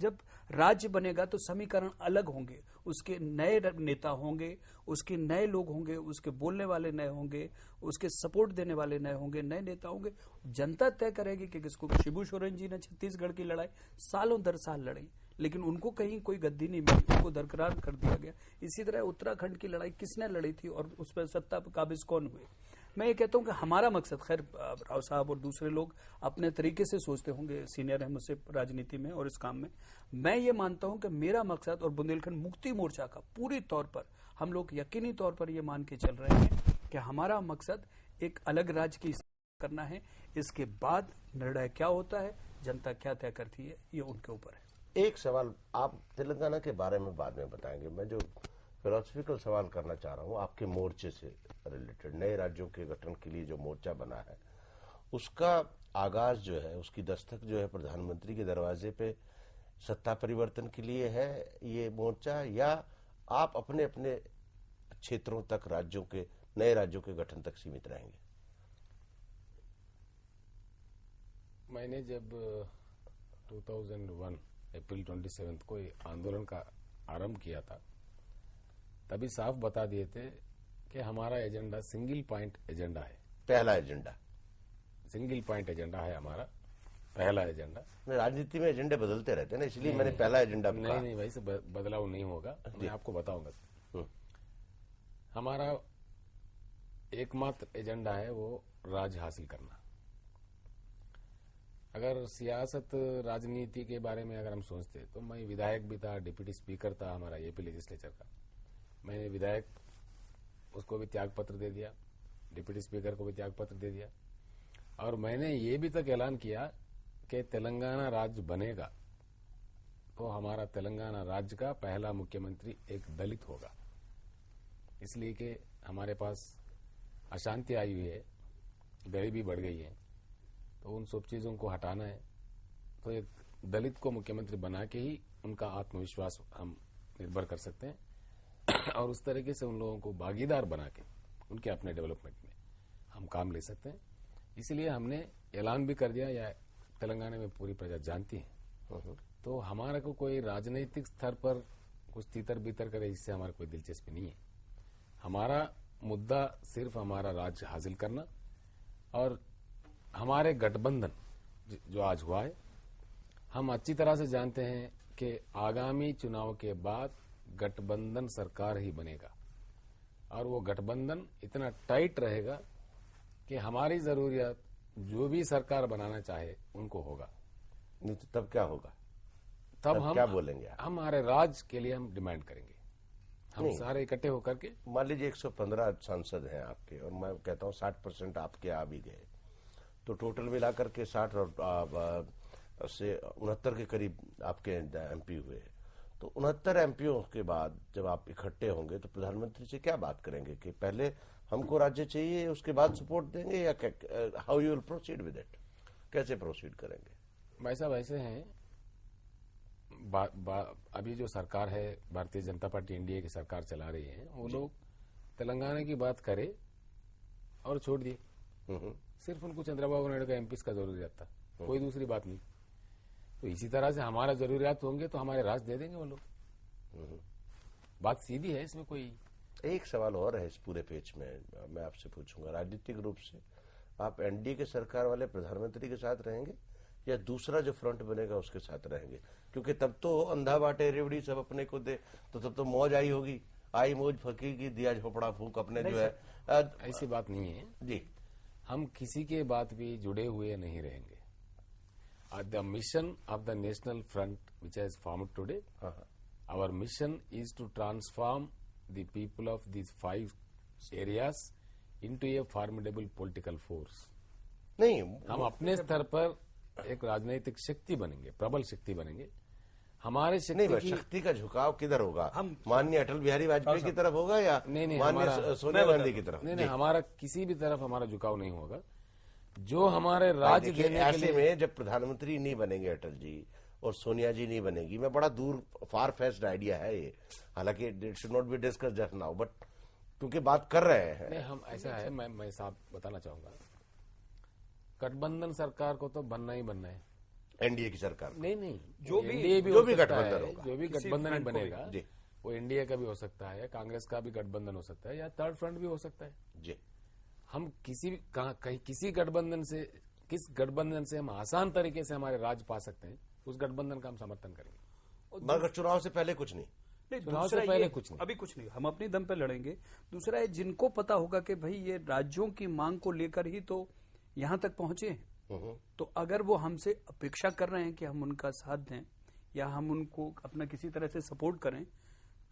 जब राज्य बनेगा तो समीकरण अलग होंगे, उसके नए नेता होंगे, उसके नए लोग होंगे, उसके बोलने वाले नए होंगे, उसके सपोर्ट देने वाले नए होंगे, नए नेता होंगे। जनता तय करेगी कि किसको। शिबू सोरेन जी ने छत्तीसगढ़ की लड़ाई सालों दर साल लड़ी, लेकिन उनको कहीं कोई गद्दी नहीं मिली, उनको दरकरार कर दिया गया। इसी तरह उत्तराखंड की लड़ाई किसने लड़ी थी और उस पर सत्ता पर काबिज कौन हुए? मैं ये कहता हूं कि हमारा मकसद, खैर राव साहब और दूसरे लोग अपने तरीके से सोचते होंगे, सीनियर है मुझसे राजनीति में और इस काम में। मैं ये मानता हूं कि मेरा मकसद और बुंदेलखंड मुक्ति मोर्चा का पूरी तौर पर हम लोग यकीनी तौर पर ये मान के चल रहे हैं कि हमारा मकसद एक अलग राज्य की करना है। इसके बाद निर्णय क्या होता है, जनता क्या तय करती है, ये उनके ऊपर है। एक सवाल आप तेलंगाना के बारे में बाद में बताएंगे। मैं जो फिलोसफिकल सवाल करना चाह रहा हूं आपके मोर्चे से रिलेटेड, नए राज्यों के गठन के लिए जो मोर्चा बना है उसका आगाज जो है, उसकी दस्तक जो है प्रधानमंत्री के दरवाजे पे सत्ता परिवर्तन के लिए है ये मोर्चा, या आप अपने अपने क्षेत्रों तक, राज्यों के, नए राज्यों के गठन तक सीमित रहेंगे? मैंने जब 2001 अप्रैल 27 को आंदोलन का आरंभ किया था, तभी साफ बता दिए थे कि हमारा एजेंडा सिंगल पॉइंट एजेंडा है। पहला एजेंडा सिंगल पॉइंट एजेंडा है हमारा, पहला एजेंडा। राजनीति में एजेंडे बदलते रहते हैं ना, इसलिए मैंने पहला एजेंडा नहीं, वैसे बदलाव नहीं होगा, मैं आपको बताऊंगा। हमारा एकमात्र एजेंडा है वो राज हासिल करना। अगर सियासत, राजनीति के बारे में अगर हम सोचते तो मैं विधायक भी था, डिप्टी स्पीकर था हमारा एपी लेजिस्लेचर का। मैंने विधायक उसको भी त्याग पत्र दे दिया, डिप्टी स्पीकर को भी त्याग पत्र दे दिया, और मैंने ये भी तक ऐलान किया कि तेलंगाना राज्य बनेगा तो हमारा तेलंगाना राज्य का पहला मुख्यमंत्री एक दलित होगा। इसलिए कि हमारे पास अशांति आई हुई है, गरीबी बढ़ गई है, तो उन सब चीजों को हटाना है। तो एक दलित को मुख्यमंत्री बना के ही उनका आत्मविश्वास हम निर्भर कर सकते हैं और उस तरीके से उन लोगों को भागीदार बना के उनके अपने डेवलपमेंट में हम काम ले सकते हैं। इसलिए हमने ऐलान भी कर दिया, या तेलंगाना में पूरी प्रजा जानती है। तो हमारा को कोई राजनीतिक स्तर पर कुछ तीतर बीतर करे, इससे हमारा कोई दिलचस्पी नहीं है। हमारा मुद्दा सिर्फ हमारा राज्य हासिल करना, और हमारे गठबंधन जो आज हुआ है, हम अच्छी तरह से जानते हैं कि आगामी चुनाव के बाद गठबंधन सरकार ही बनेगा, और वो गठबंधन इतना टाइट रहेगा कि हमारी जरूरियत जो भी सरकार बनाना चाहे उनको होगा। नहीं तो तब क्या होगा? तब हम क्या बोलेंगे? हमारे राज्य के लिए हम डिमांड करेंगे, हम सारे इकट्ठे होकर के। मान लीजिए 115 सांसद हैं आपके, और मैं कहता हूँ 60% आपके आ भी गए, तो टोटल मिलाकर के 60 से 69 के करीब आपके एमपी हुए। तो 69 एमपीओ के बाद जब आप इकट्ठे होंगे तो प्रधानमंत्री से क्या बात करेंगे कि पहले हमको राज्य चाहिए, उसके बाद सपोर्ट देंगे, या how you will proceed with it? कैसे प्रोसीड करेंगे? वैसे हैं अभी जो सरकार है, भारतीय जनता पार्टी एनडीए की सरकार चला रही है, वो लोग तेलंगाना की बात करे और छोड़ दिए। सिर्फ उनको चंद्रबाबू नायडू का एमपीस का जरूरियात था, कोई दूसरी बात नहीं। तो इसी तरह से हमारा जरूरियात होंगे तो हमारे राज दे देंगे वो लोग। बात सीधी है, इसमें कोई। एक सवाल और है इस पूरे पेच में, मैं आपसे पूछूंगा, राजनीतिक रूप से आप एनडीए के सरकार वाले प्रधानमंत्री के साथ रहेंगे या दूसरा जो फ्रंट बनेगा उसके साथ रहेंगे? क्योंकि तब तो अंधा बाटे रेवड़ी सब अपने को दे, तो तब तो मौज आई होगी, आई मौज फकीर की, दिया झोपड़ा फूक अपने जो है। ऐसी बात नहीं है जी, हम किसी के बात भी जुड़े हुए नहीं रहेंगे। The mission of the National Front which has formed today, our mission is to transform the people of these 5 areas into a formidable political force. नहीं, हम अपने स्तर पर एक राजनीतिक शक्ति बनेंगे, प्रबल शक्ति बनेंगे। हमारे शक्ति का झुकाव किधर होगा? हम माननीय अटल बिहारी वाजपेयी की तरफ होगा या माननीय सोनिया गांधी की तरफ? नहीं, हमारा किसी भी तरफ हमारा झुकाव नहीं होगा। जो हमारे राज्य देने के ऐसे में जब प्रधानमंत्री नहीं बनेंगे अटल जी और सोनिया जी नहीं बनेगी, मैं बड़ा दूर फार फेस्ड आइडिया है ये, हालांकि it should not be discuss just now, but क्योंकि बात कर रहे हैं। नहीं, हम ऐसा है, मैं साफ बताना चाहूंगा, गठबंधन सरकार को तो बनना ही बनना है। एनडीए की सरकार नहीं, जो भी गठबंधन होगा, जो भी गठबंधन ही बनेगा वो एनडीए का भी हो सकता है, कांग्रेस का भी गठबंधन हो सकता है, या थर्ड फ्रंट भी हो सकता है जी। हम किसी गठबंधन से, किस गठबंधन से हम आसान तरीके से हमारे राज्य पा सकते हैं, उस गठबंधन का हम समर्थन करेंगे। मगर चुनाव से पहले कुछ नहीं, चुनाव से पहले कुछ नहीं, अभी कुछ नहीं, हम अपनी दम पे लड़ेंगे। दूसरा है, जिनको पता होगा कि भाई ये राज्यों की मांग को लेकर ही तो यहां तक पहुंचे हैं, तो अगर वो हमसे अपेक्षा कर रहे हैं कि हम उनका साथ दें या हम उनको अपना किसी तरह से सपोर्ट करें,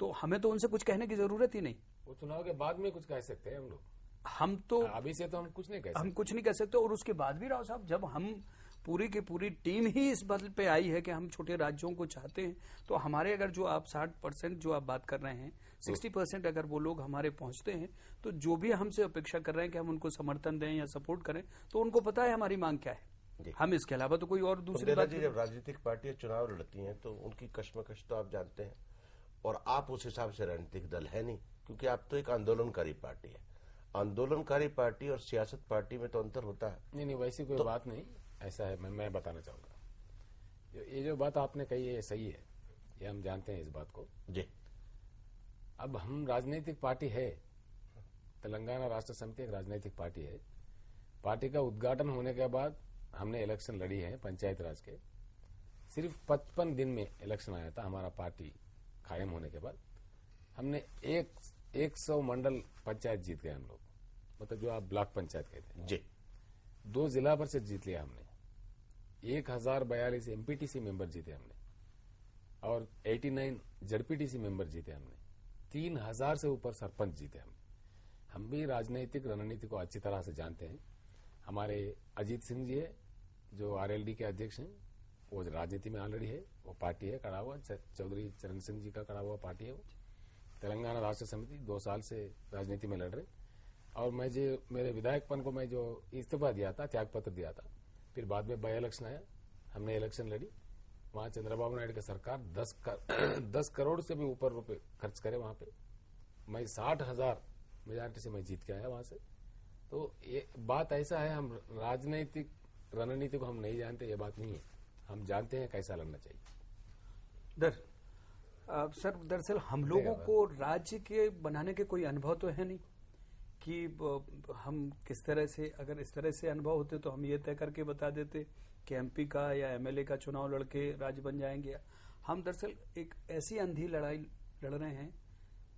तो हमें तो उनसे कुछ कहने की जरूरत ही नहीं। वो चुनाव के बाद में कुछ कह सकते हैं हम लोग, हम तो अभी से तो हम कुछ नहीं कह सकते, हम कुछ नहीं कह सकते। और उसके बाद भी राव साहब, जब हम पूरी की पूरी टीम ही इस बात पे आई है कि हम छोटे राज्यों को चाहते हैं, तो हमारे अगर जो आप 60% जो आप बात कर रहे हैं, 60% अगर वो लोग हमारे पहुंचते हैं, तो जो भी हमसे अपेक्षा कर रहे हैं कि हम उनको समर्थन दें या सपोर्ट करें, तो उनको पता है हमारी मांग क्या है। हम इसके अलावा तो कोई और दूसरी बात। जब राजनीतिक पार्टियां चुनाव लड़ती हैं तो उनकी कश्मकश तो आप जानते हैं, और आप उस हिसाब से राजनीतिक दल है नहीं, क्योंकि आप तो एक आंदोलनकारी पार्टी है। आंदोलनकारी पार्टी और सियासत पार्टी में तो अंतर होता है। नहीं, वैसी कोई बात नहीं। ऐसा है, मैं बताना चाहूंगा, ये जो बात आपने कही है ये सही है, ये हम जानते हैं इस बात को जी। अब हम राजनीतिक पार्टी है, तेलंगाना राष्ट्र समिति एक राजनीतिक पार्टी है। पार्टी का उद्घाटन होने के बाद हमने इलेक्शन लड़ी है पंचायत राज के। सिर्फ 55 दिन में इलेक्शन आया था हमारा पार्टी कायम होने के बाद। हमने 100 मंडल पंचायत जीत गए हम लोग, मतलब जो आप ब्लॉक पंचायत कहते हैं जी। 2 जिला परिषद जीत लिया हमने, 1042 एमपीटीसी मेंबर जीते हमने, और 89 जडपीटीसी मेंबर जीते हमने, 3000 से ऊपर सरपंच जीते हमने। हम भी राजनीतिक रणनीति को अच्छी तरह से जानते हैं। हमारे अजीत सिंह जी है जो आरएलडी के अध्यक्ष हैं, वो राजनीति में ऑलरेडी है, वो पार्टी है खड़ा हुआ, चौधरी चरण सिंह जी का खड़ा हुआ पार्टी है वो। तेलंगाना राष्ट्र समिति 2 साल से राजनीति में लड़ रहे, और मैं जो मेरे विधायकपन को मैं जो इस्तीफा दिया था, त्यागपत्र दिया था, फिर बाद में बाई इलेक्शन आया, हमने इलेक्शन लड़ी, वहां चंद्रबाबू नायडू की सरकार 10 करोड़ से भी ऊपर रुपए खर्च करे वहां पे। मैं 60,000 मेजॉरिटी से मैं जीत के आया वहां से। तो ये बात ऐसा है, हम राजनीतिक रणनीति को हम नहीं जानते, ये बात नहीं है, हम जानते हैं कैसा लड़ना चाहिए। सर, दरअसल हम लोगों को राज्य के बनाने के कोई अनुभव तो है नहीं कि हम किस तरह से, अगर इस तरह से अनुभव होते तो हम ये तय करके बता देते कि एमपी का या एमएलए का चुनाव लड़के राज्य बन जाएंगे। हम दरअसल एक ऐसी अंधी लड़ाई लड़ रहे हैं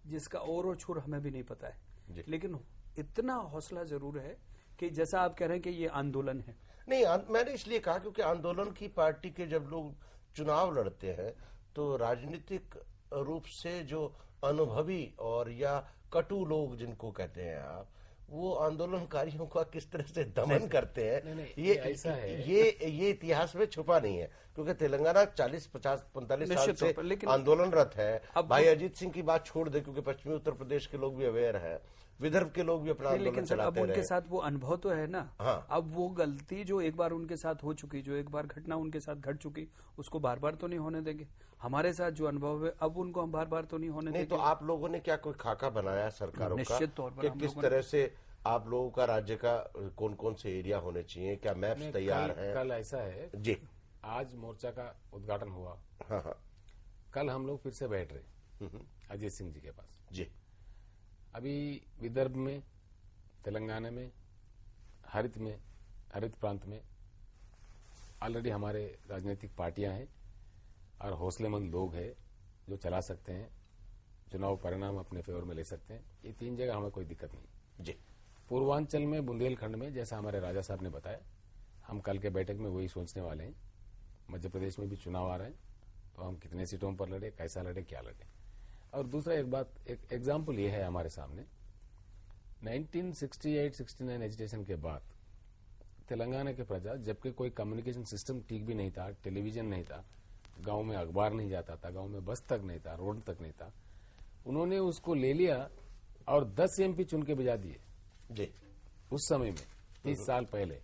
जिसका और छोर हमें भी नहीं पता है, लेकिन इतना हौसला जरूर है कि जैसा आप कह रहे हैं कि ये आंदोलन है। नहीं, मैंने इसलिए कहा क्योंकि आंदोलन की पार्टी के जब लोग चुनाव लड़ते हैं तो राजनीतिक रूप से जो अनुभवी और या कटु लोग जिनको कहते हैं आप, वो आंदोलनकारियों का किस तरह से दमन करते हैं, ये ऐसा है, ये इतिहास में छुपा नहीं है, क्योंकि तेलंगाना 40, 50, 45 साल से आंदोलनरत है। भाई अजीत सिंह की बात छोड़ दे, क्योंकि पश्चिमी उत्तर प्रदेश के लोग भी अवेयर है, विदर्भ के लोग भी अपना आंदोलन चलाते अब उनके साथ वो अनुभव तो है ना। हाँ। अब वो गलती जो एक बार उनके साथ हो चुकी, जो एक बार घटना उनके साथ घट चुकी, उसको बार बार तो नहीं होने देंगे। हमारे साथ जो अनुभव है अब उनको हम बार बार तो नहीं होने देंगे। तो आप लोगों ने क्या कोई खाका बनाया सरकारों का कि किस तरह से आप लोगों का राज्य का कौन कौन से एरिया होने चाहिए, क्या मैप्स तैयार है? कल ऐसा है जी, आज मोर्चा का उद्घाटन हुआ। हाँ। कल हम लोग फिर से बैठ रहे अजीत सिंह जी के पास जी। अभी विदर्भ में, तेलंगाना में, हरित प्रांत में ऑलरेडी हमारे राजनीतिक पार्टियां हैं और हौसलेमंद लोग हैं जो चला सकते हैं, चुनाव परिणाम अपने फेवर में ले सकते हैं। ये 3 जगह हमें कोई दिक्कत नहीं जी। पूर्वांचल में, बुंदेलखंड में, जैसा हमारे राजा साहब ने बताया, हम कल के बैठक में वही सोचने वाले हैं। मध्य प्रदेश में भी चुनाव आ रहे हैं, तो हम कितने सीटों पर लड़े, कैसा लड़े, क्या लड़े। और दूसरा एक बात, एक एग्जाम्पल ये है हमारे सामने, 1968-69 एजिटेशन के बाद तेलंगाना के प्रजा, जबकि कोई कम्युनिकेशन सिस्टम ठीक भी नहीं था, टेलीविजन नहीं था, गांव में अखबार नहीं जाता था, गांव में बस तक नहीं था, रोड तक नहीं था, उन्होंने उसको ले लिया और 10 एमपी चुन के भिजा दिए जी उस समय में, 30 साल पहले।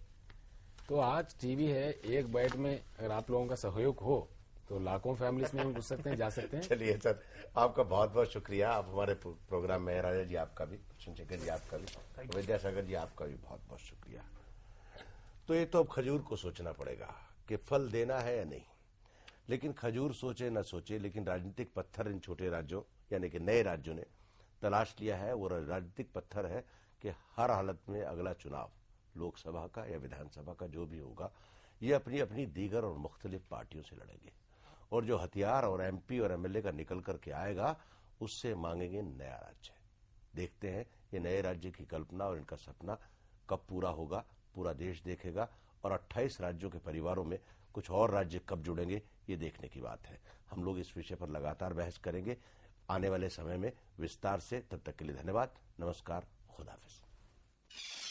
तो आज टीवी है, एक बैठ में अगर आप लोगों का सहयोग हो तो लाखों फैमिलीज में हम घुस सकते हैं, जा सकते हैं। चलिए सर, आपका बहुत बहुत शुक्रिया। आप हमारे प्रोग्राम में, राजा जी आपका भी, चंद्रशेखर जी आपका भी, विद्यासागर जी आपका भी बहुत बहुत शुक्रिया। तो ये तो अब खजूर को सोचना पड़ेगा कि फल देना है या नहीं, लेकिन खजूर सोचे न सोचे, लेकिन राजनीतिक पत्थर इन छोटे राज्यों यानी कि नए राज्यों ने तलाश लिया है। वो राजनीतिक पत्थर है कि हर हालत में अगला चुनाव लोकसभा का या विधानसभा का जो भी होगा, ये अपनी अपनी दीगर और मुख्तलिफ पार्टियों से लड़ेंगे, और जो हथियार और एमपी और एमएलए का निकल करके आएगा उससे मांगेंगे नया राज्य। देखते हैं ये नए राज्य की कल्पना और इनका सपना कब पूरा होगा, पूरा देश देखेगा, और 28 राज्यों के परिवारों में कुछ और राज्य कब जुड़ेंगे, ये देखने की बात है। हम लोग इस विषय पर लगातार बहस करेंगे आने वाले समय में विस्तार से। तब तक के लिए धन्यवाद, नमस्कार, खुदा हाफिज।